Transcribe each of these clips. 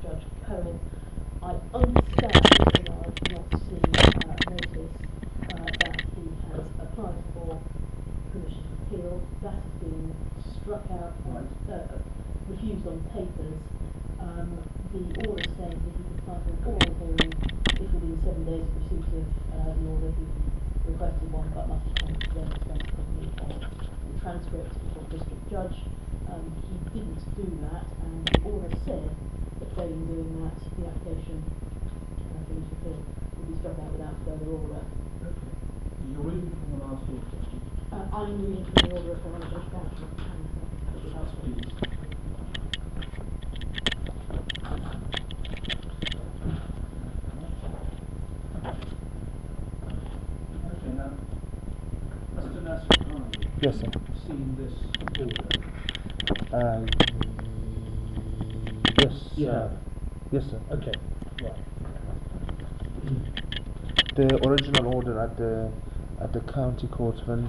Judge Cohen. I understand, although I've not seen notice, that he has applied for permission to appeal. That has been struck out and refused on papers. The order saying that he could apply for an oral hearing if within 7 days of receipt of the order he requested one, but must then expense copy of the transcript before the district judge. He didn't do that, and the order said that failing doing that, the application for his appeal would be struck out without further order. Okay. You're reading from the last order. I'm reading from the order of the Judge Council. Please. Okay, now, Mr. Nasser Khan, Yes, sir. you've seen this order. Yes. Yeah. Yes, sir. Okay, right. The original order at the county court when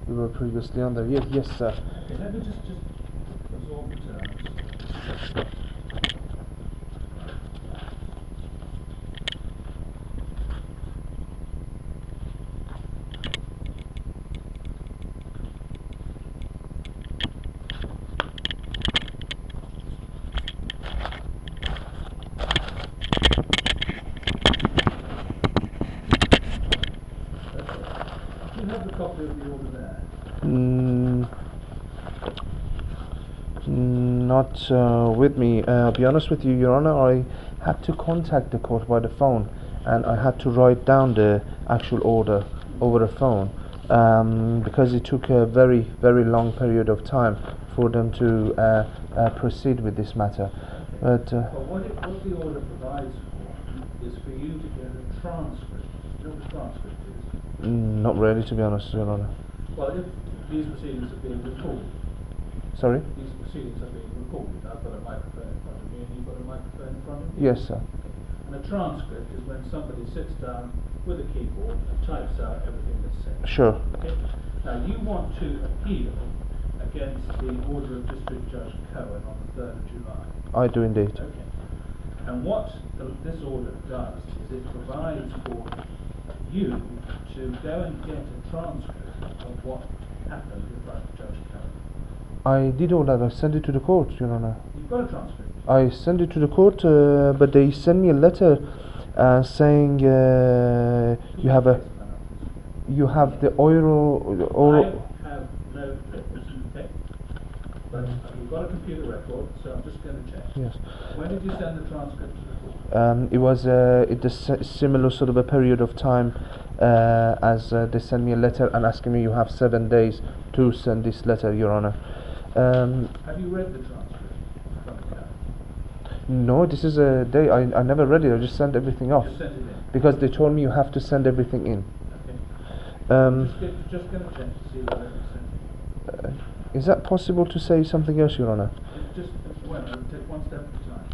we were previously on there. Yes, sir. Okay, let me just absorb the terms. You have the copy of the order there. Not with me. I'll be honest with you, Your Honour, I had to contact the court by the phone and I had to write down the actual order over the phone because it took a very, very long period of time for them to proceed with this matter. But what the order provides for is for you to get a transcript. You know what a transcript is? not really, to be honest, Your Honour. Well, if these proceedings are being recorded, Sorry? these proceedings are being recorded. I've got a microphone in front of me and you've got a microphone in front of you. Yes, sir. And a transcript is when somebody sits down with a keyboard and types out everything that's said. Sure. Okay? Now you want to appeal against the order of District Judge Cohen on the 3rd of July. I do indeed. Okay. And what this order does is it provides for you to go and get a transcript of what happened in front of Judge Cohen. I did all that. I sent it to the court, Your Honour. You've got a transcript. I sent it to the court, but they sent me a letter saying you have the oral. I have no clips, okay? But you've got a computer record, so I'm just going to check. Yes. When did you send the transcript to the court? It was similar sort of a period of time as they sent me a letter and asking me you have 7 days to send this letter, Your Honour. Have you read the transcript from the court? No, this is a day. I never read it. I just sent everything off Just sent it in. because they told me you have to send everything in. Okay. Just going to check to see whether it's sent. Is that possible to say something else, Your Honour? Just well, take one step at a time.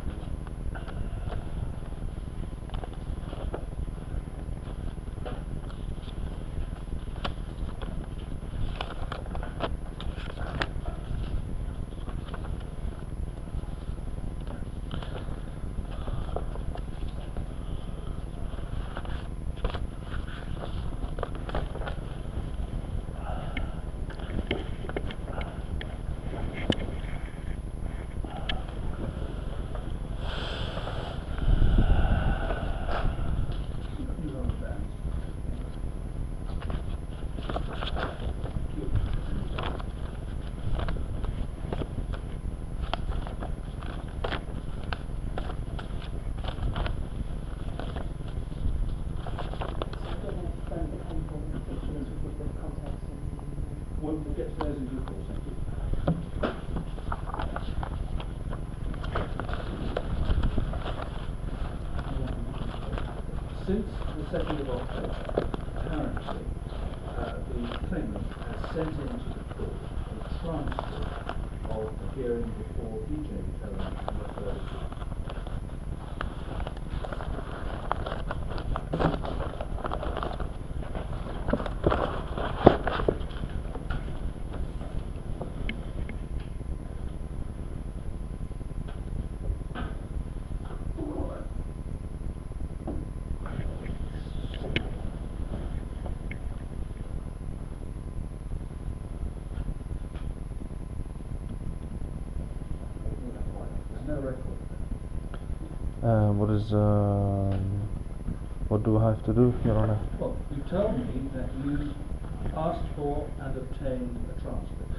We'll get to those in due course, thank you. Since the 2nd of October, apparently, the claimant has sent in to the court a transcript of the hearing before E.J. Cohen on the 3rd of July. What is what do I have to do, Your Honor? Well, you told me that you asked for and obtained a transcript.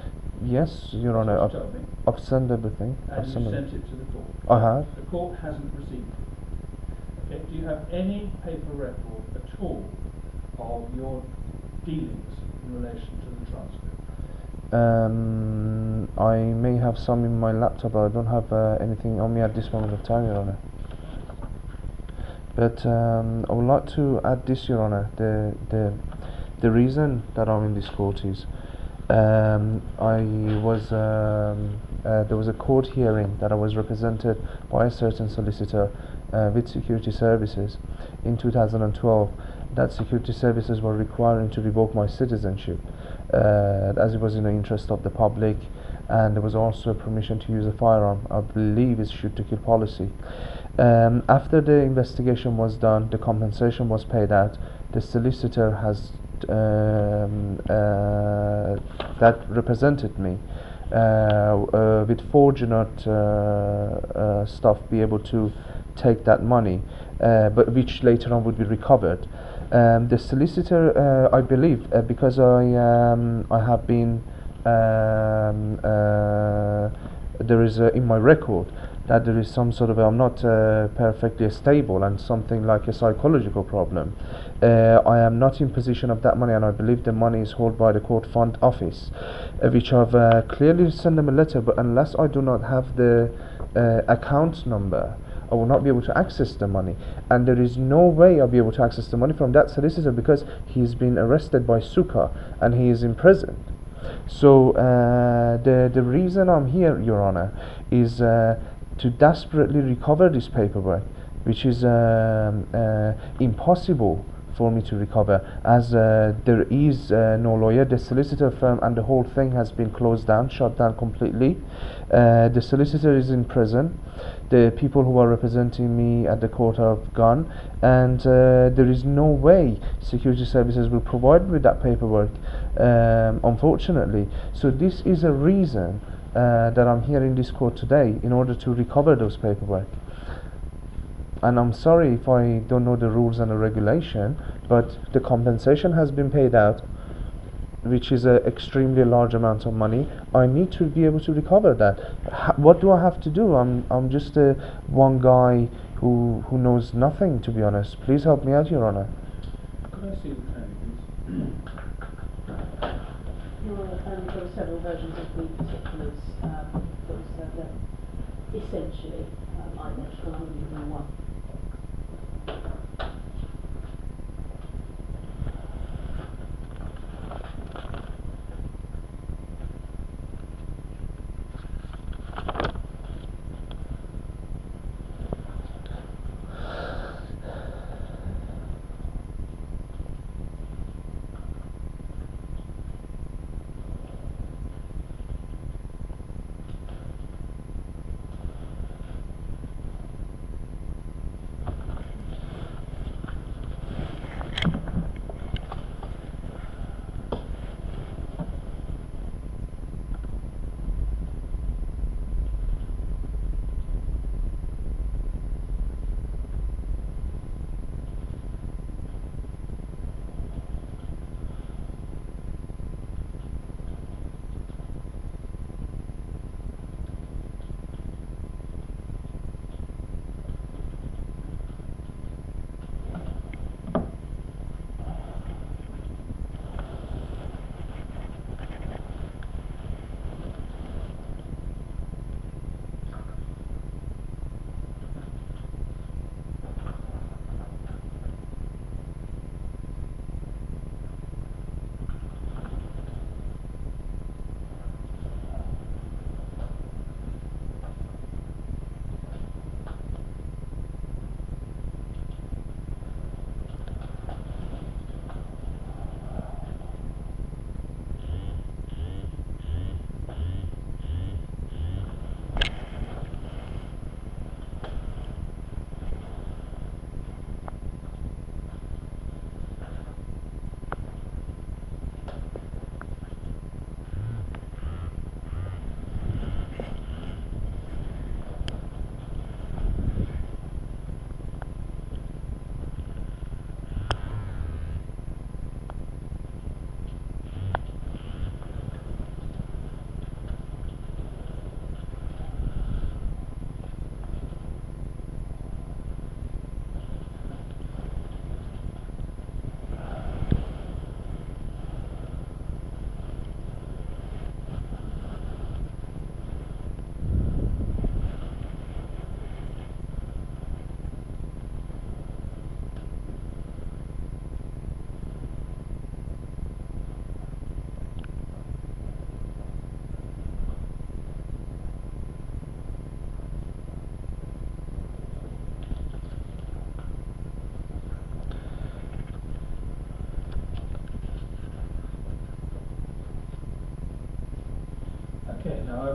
Yes, Your Honor. That's what you told me. I've sent everything. And I've you sent sent it to the court. I have. The court hasn't received it. Okay. Do you have any paper record at all of your dealings in relation to the transcript? I may have some in my laptop, but I don't have anything on me at this moment of time, Your Honor. But I would like to add this, Your Honor. The reason that I'm in this court is I was there was a court hearing that I was represented by a certain solicitor with security services in 2012. That security services were requiring to revoke my citizenship as it was in the interest of the public, and there was also permission to use a firearm. I believe it's shoot to kill policy. After the investigation was done, the compensation was paid out. The solicitor has that represented me with fortunate stuff be able to take that money, but which later on would be recovered. The solicitor, I believe, because I have been there is in my record that there is some sort of I'm not perfectly stable and something like a psychological problem. I am not in possession of that money, and I believe the money is held by the court fund office, which I've clearly sent them a letter, but unless I do not have the account number, I will not be able to access the money, and there is no way I'll be able to access the money from that solicitor because he's been arrested by Suka and he is in prison. So the reason I'm here, Your Honor, is to desperately recover this paperwork, which is impossible for me to recover, as there is no lawyer. The solicitor firm and the whole thing has been closed down, shut down completely. The solicitor is in prison. The people who are representing me at the court are gone, and there is no way security services will provide me with that paperwork, unfortunately. So this is a reason that I'm here in this court today, in order to recover those paperwork. And I'm sorry if I don't know the rules and the regulation, but the compensation has been paid out, which is an extremely large amount of money. I need to be able to recover that. What do I have to do? I'm just one guy who knows nothing, to be honest. Please help me out, Your Honor. Could I see the pen, please? There are several versions of the particulars that was essentially identical. I'm going to give you one.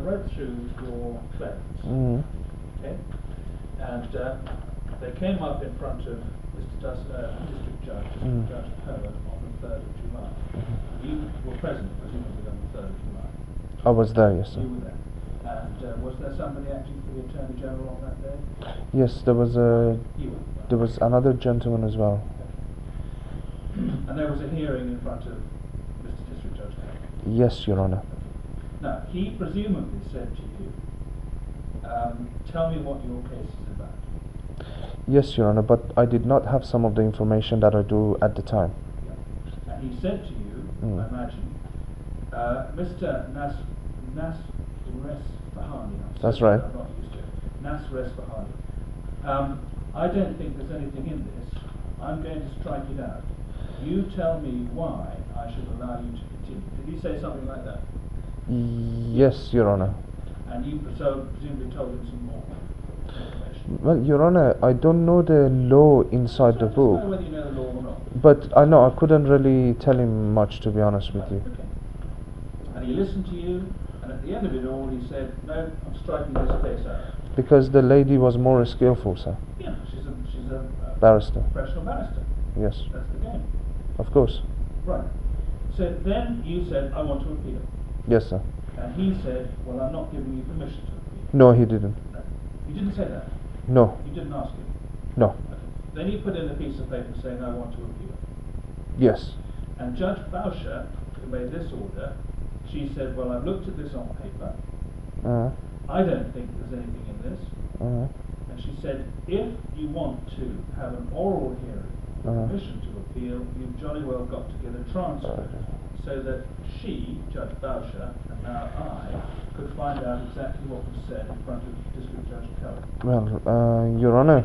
read through your claims, Mm. okay, and they came up in front of Mr. District Judge, Mm. Judge Cohen, on the 3rd of July. You were present, presumably, on the 3rd of July. I was there, yes, sir. You were there. And was there somebody acting for the Attorney General on that day? Yes, You were. there was another gentleman as well. And there was a hearing in front of Mr. District Judge Cohen. Yes, Your Honor. Now, he presumably said to you, tell me what your case is about. Yes, Your Honor, but I did not have some of the information that I do at the time. Yeah. And he said to you, Mm. I imagine, Mr. Nasres Bahani. That's right. I'm not used to it. Nasres Bahani. I don't think there's anything in this. I'm going to strike it out. You tell me why I should allow you to continue. Did he say something like that? Yes, Your Honor. And you so presumably told him some more information. Well, Your Honor, I don't know the law inside the So I don't know book, whether you know the law or not. but I know I couldn't really tell him much, to be honest with you. Okay. And he listened to you, and at the end of it all, he said, "No, I'm striking this case out." Because the lady was more skillful, sir. Yeah, she's a Barrister. professional barrister. Yes, That's the game. of course. Right. So then you said, "I want to appeal," Yes, sir. and he said, "Well, I'm not giving you permission to appeal." No, he didn't. No. You didn't say that. No, You didn't ask him. no. Okay. Then you put in a piece of paper saying, "I want to appeal." Yes. And Judge Bauscher, who made this order, she said, "Well, I've looked at this on paper. Uh, I don't think there's anything in this." uh, And she said, "If you want to have an oral hearing, permission to appeal, you've jolly well got to get a transcript, so that she, Judge Bauscher, and now I, could find out exactly what was said in front of District Judge Cohen." well, Your Honor,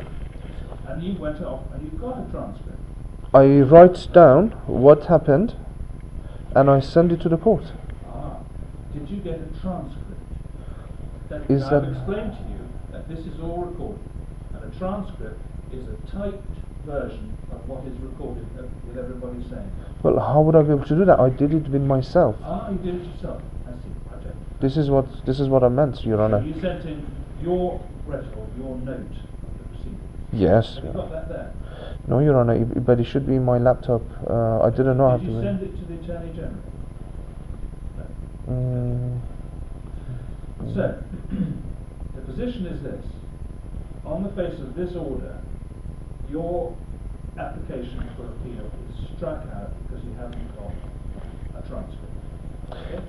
And you went off and you got a transcript. I write down what happened and I send it to the court. Ah, did you get a transcript? Is I've that- explained to you that this is all recorded, and a transcript is a typed version of what is recorded with everybody saying. Well, how would I be able to do that? I did it with myself. Ah, you did it yourself. I see. Okay. This is what I meant, Your So Honor. you sent in your record, your note of the proceedings. Yes. Have you got that there? No, Your Honor, but it should be in my laptop. I didn't know how Did to. you send it to the Attorney General? No. Mm, So, the position is this. On the face of this order, your application for appeal is struck out because you haven't got a transcript. Okay?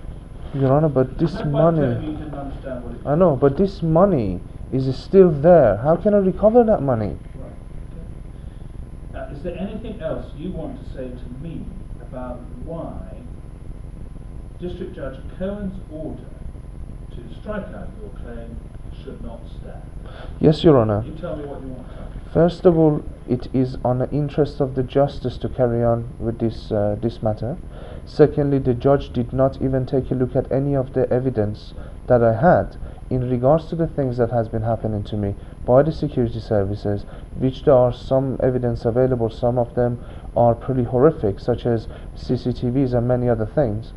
Your Honor, but this No point telling me money. you didn't understand what it I know, but this money is still there. How can I recover that money? Right. Okay. Now, is there anything else you want to say to me about why District Judge Cohen's order to strike out your claim should not stand? Yes, Your Honor. You tell me what you want to tell me. First of all, it is on the interest of the justice to carry on with this matter. Secondly, the judge did not even take a look at any of the evidence that I had in regards to the things that has been happening to me by the security services, which there are some evidence available. Some of them are pretty horrific, such as CCTVs and many other things.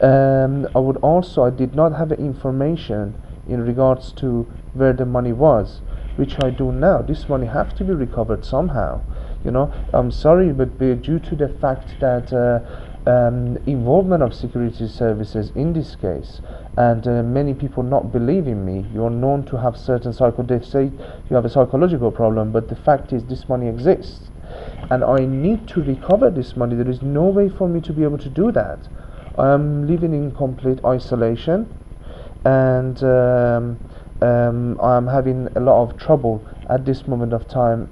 I did not have information in regards to where the money was, which I do now. This money have to be recovered somehow. You know, I'm sorry, but due to the fact that involvement of security services in this case, and many people not believing me, you're known to have certain they say you have a psychological problem, but the fact is this money exists, and I need to recover this money. There is no way for me to be able to do that. I'm living in complete isolation, and I'm having a lot of trouble at this moment of time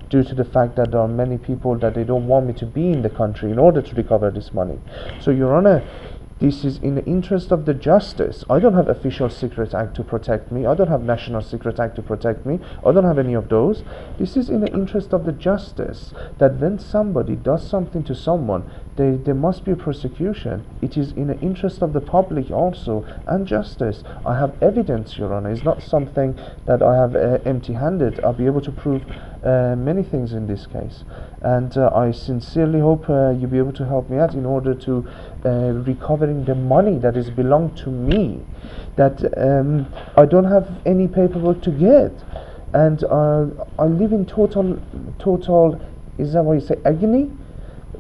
due to the fact that there are many people that they don't want me to be in the country in order to recover this money. So, Your Honor, this is in the interest of the justice. I don't have Official Secret Act to protect me. I don't have National Secret Act to protect me. I don't have any of those. This is in the interest of the justice, that when somebody does something to someone, there must be a prosecution. It is in the interest of the public also, and justice. I have evidence, Your Honor. It's not something that I have empty-handed. I'll be able to prove many things in this case, and I sincerely hope you'll be able to help me out in order to recovering the money that is belong to me, that I don't have any paperwork to get, and I live in total, is that what you say, agony?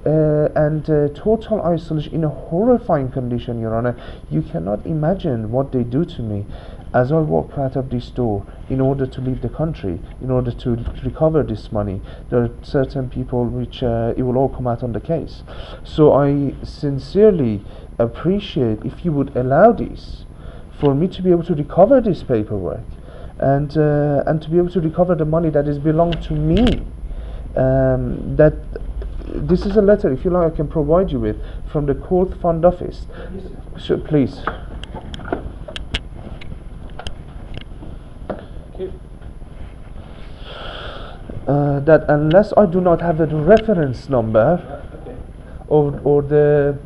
And total isolation, in a horrifying condition, Your Honor. You cannot imagine what they do to me as I walk out of this door in order to leave the country, in order to recover this money. There are certain people which it will all come out on the case. So I sincerely appreciate if you would allow this for me to be able to recover this paperwork, and to be able to recover the money that is belong to me. That this is a letter, if you like, I can provide you with from the court fund office. So please. That unless I do not have a reference number or the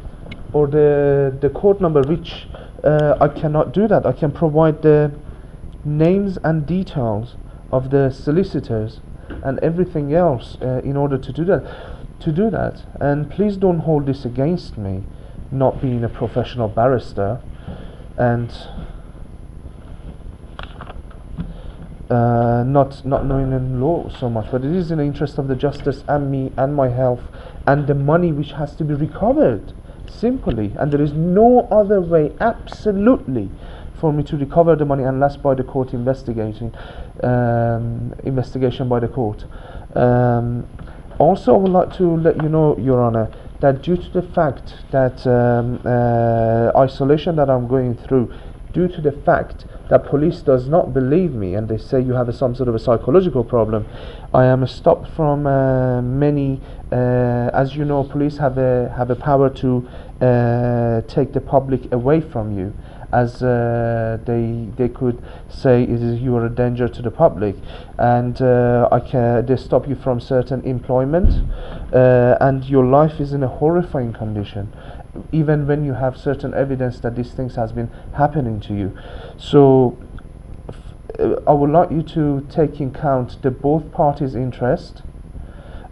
court number, which I cannot do that. I can provide the names and details of the solicitors and everything else in order to do that. And please don't hold this against me, not being a professional barrister and not knowing in law so much, but it is in the interest of the justice and me and my health and the money which has to be recovered simply, and there is no other way absolutely for me to recover the money unless by the court investigation by the court. Also, I would like to let you know, Your Honor, that due to the fact that isolation that I'm going through, due to the fact that police does not believe me and they say you have some sort of a psychological problem, I am stopped from many. As you know, police have a power to take the public away from you, as they could say you are a danger to the public, and they stop you from certain employment, and your life is in a horrifying condition, even when you have certain evidence that these things has been happening to you. So I would like you to take in count the both parties' interest,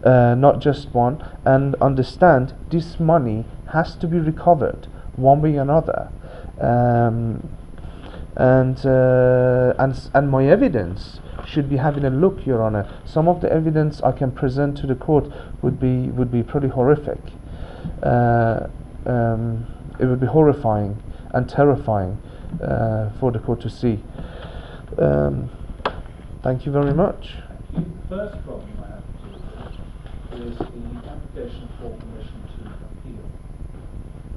not just one, and understand this money has to be recovered one way or another. And my evidence should be having a look, Your Honor. Some of the evidence I can present to the court would be pretty horrific. It would be horrifying and terrifying for the court to see. Thank you very much. The first problem I have to is the application for permission to appeal.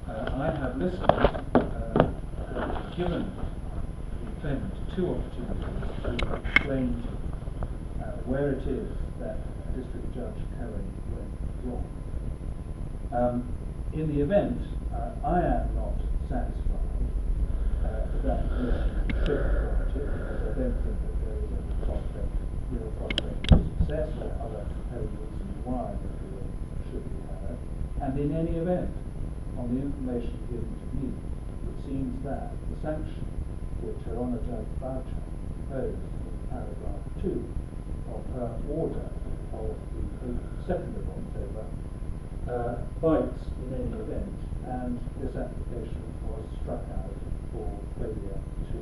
I have listened, given the claimant two opportunities to explain to where it is that District Judge Perry went wrong. In the event I am not satisfied that permission should be granted, because I don't think that there is any real prospect of success or other compelling reasons why the appeal should be heard. And in any event, on the information given to me, it seems that the sanction which Her Honour Judge Boucher imposed in paragraph 2 of her order of the 2nd of October bites in any event, and this application was struck out for failure to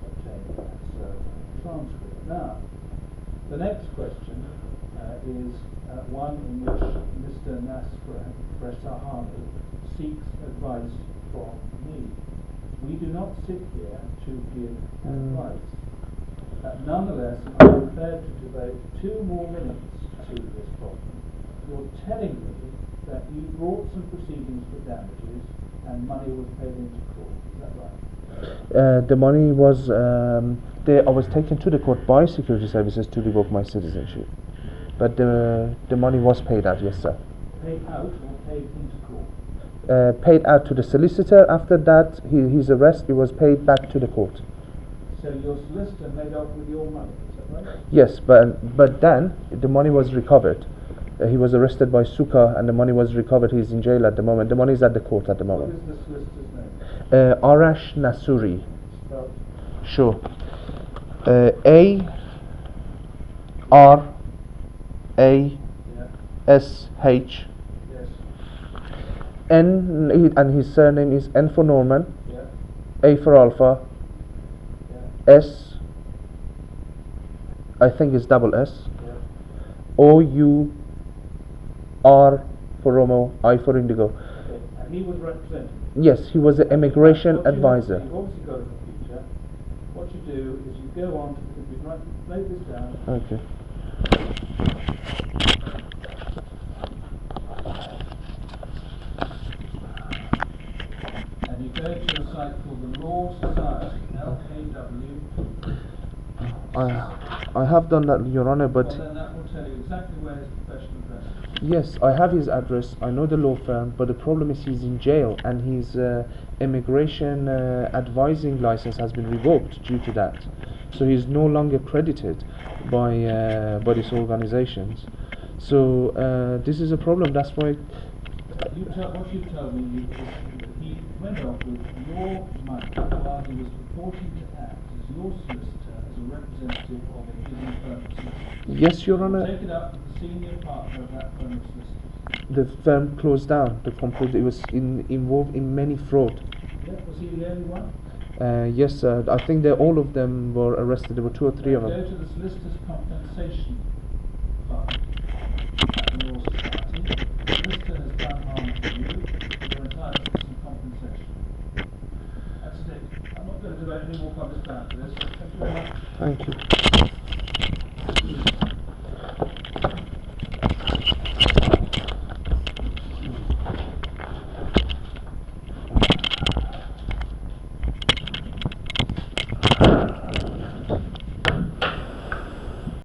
obtain and serve a transcript. Now, the next question is one in which Mr. Nasr Reshahani seeks advice from me. We do not sit here to give advice. Nonetheless, I'm prepared to devote 2 more minutes to this problem. You're telling me that you brought some proceedings for damages and money was paid into court. Is that right? The money was I was taken to the court by security services to revoke my citizenship, but the money was paid out. Yes, sir. Paid out or paid into court? Paid out to the solicitor. After that, his arrest, it was paid back to the court. So your solicitor made off with your money, is that right? Yes, but then the money was recovered. He was arrested by Suka and the money was recovered. He's in jail at the moment. The money is at the court at the moment. What is the solicitor's name? Arash Nasuri. Spelled? Sure. A R A Yeah. S H Yes. N, and his surname is N for Norman, Yeah. A for Alpha, Yeah. S, I think it's double S, Yeah. O U R for Romeo, I for Indigo. Okay. And he was representing. Yes, he was an immigration What you advisor. You've obviously got a computer. What you do is you go on to the computer, note this down. Okay. And you go to a site called the Law Society, LAW. I have done that, Your Honor, but Well, then that will tell you exactly where his professional address is. yes, I have his address. I know the law firm, but the problem is he's in jail, and his immigration advising license has been revoked due to that. So he's no longer credited by these organizations. So this is a problem. That's why. What you tell me is that he went off with your money while he was purporting to act as your solicitor, as a representative of a given firm of solicitors. Yes, Your You Honor. take it up with the senior partner of that firm of solicitors. The firm closed down. The company, it was involved in many fraud. Yeah, was he the only one? Yes, I think that all of them were arrested. There were 2 or 3 of Go them. to the Solicitors Compensation Fund at the Law Society. The solicitor has done harm to you. You're entitled to some compensation. That's it. I'm not going to do any more public down for this. Thank you very much. Thank you.